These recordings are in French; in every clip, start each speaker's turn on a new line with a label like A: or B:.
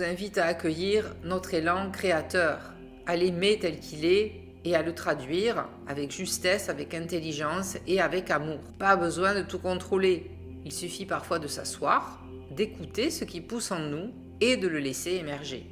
A: vous invite à accueillir notre élan créateur, à l'aimer tel qu'il est et à le traduire avec justesse, avec intelligence et avec amour. Pas besoin de tout contrôler. Il suffit parfois de s'asseoir, d'écouter ce qui pousse en nous et de le laisser émerger.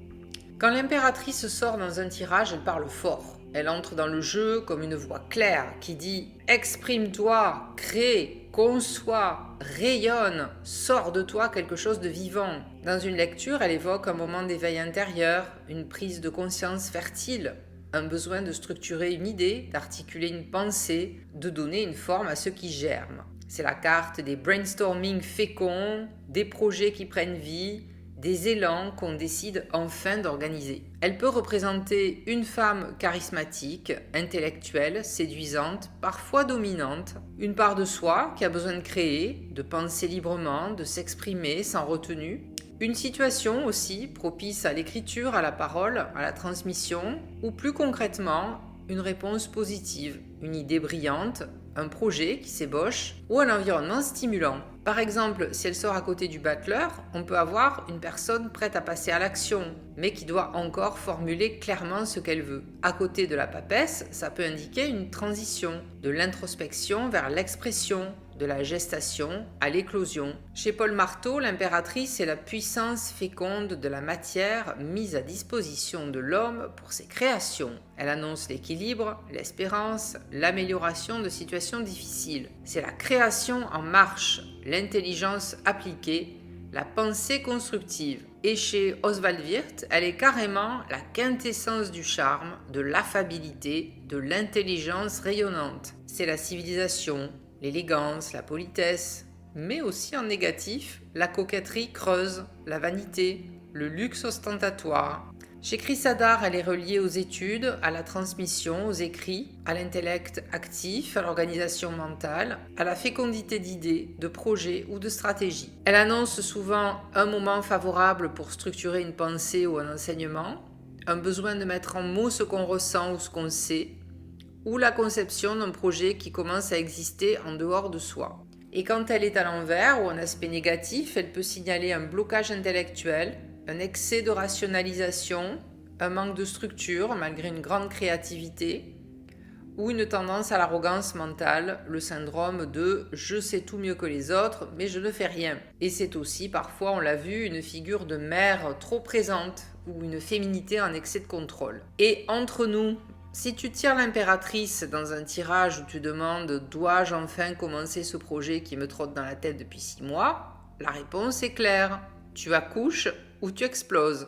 A: Quand l'impératrice sort dans un tirage, elle parle fort. Elle entre dans le jeu comme une voix claire qui dit « Exprime-toi, crée, conçois, rayonne, sors de toi quelque chose de vivant ». Dans une lecture, elle évoque un moment d'éveil intérieur, une prise de conscience fertile, un besoin de structurer une idée, d'articuler une pensée, de donner une forme à ce qui germe. C'est la carte des brainstorming féconds, des projets qui prennent vie, des élans qu'on décide enfin d'organiser. Elle peut représenter une femme charismatique, intellectuelle, séduisante, parfois dominante, une part de soi qui a besoin de créer, de penser librement, de s'exprimer sans retenue, une situation aussi propice à l'écriture, à la parole, à la transmission, ou plus concrètement, une réponse positive, une idée brillante, un projet qui s'ébauche ou un environnement stimulant. Par exemple, si elle sort à côté du battleur, on peut avoir une personne prête à passer à l'action, mais qui doit encore formuler clairement ce qu'elle veut. À côté de la papesse, ça peut indiquer une transition, de l'introspection vers l'expression, de la gestation à l'éclosion. Chez Paul Marteau, l'impératrice est la puissance féconde de la matière mise à disposition de l'homme pour ses créations. Elle annonce l'équilibre, l'espérance, l'amélioration de situations difficiles. C'est la création en marche, l'intelligence appliquée, la pensée constructive. Et chez Oswald Wirth, elle est carrément la quintessence du charme, de l'affabilité, de l'intelligence rayonnante. C'est la civilisation, l'élégance, la politesse, mais aussi en négatif, la coquetterie creuse, la vanité, le luxe ostentatoire. Chez Chris Hadar, elle est reliée aux études, à la transmission, aux écrits, à l'intellect actif, à l'organisation mentale, à la fécondité d'idées, de projets ou de stratégies. Elle annonce souvent un moment favorable pour structurer une pensée ou un enseignement, un besoin de mettre en mots ce qu'on ressent ou ce qu'on sait, ou la conception d'un projet qui commence à exister en dehors de soi. Et quand elle est à l'envers ou en aspect négatif, elle peut signaler un blocage intellectuel, un excès de rationalisation, un manque de structure malgré une grande créativité, ou une tendance à l'arrogance mentale, le syndrome de « je sais tout mieux que les autres, mais je ne fais rien ». Et c'est aussi, parfois on l'a vu, une figure de mère trop présente, ou une féminité en excès de contrôle. Et entre nous, si tu tires l'impératrice dans un tirage où tu demandes « dois-je enfin commencer ce projet qui me trotte dans la tête depuis 6 mois ?», la réponse est claire. Tu accouches ou tu exploses.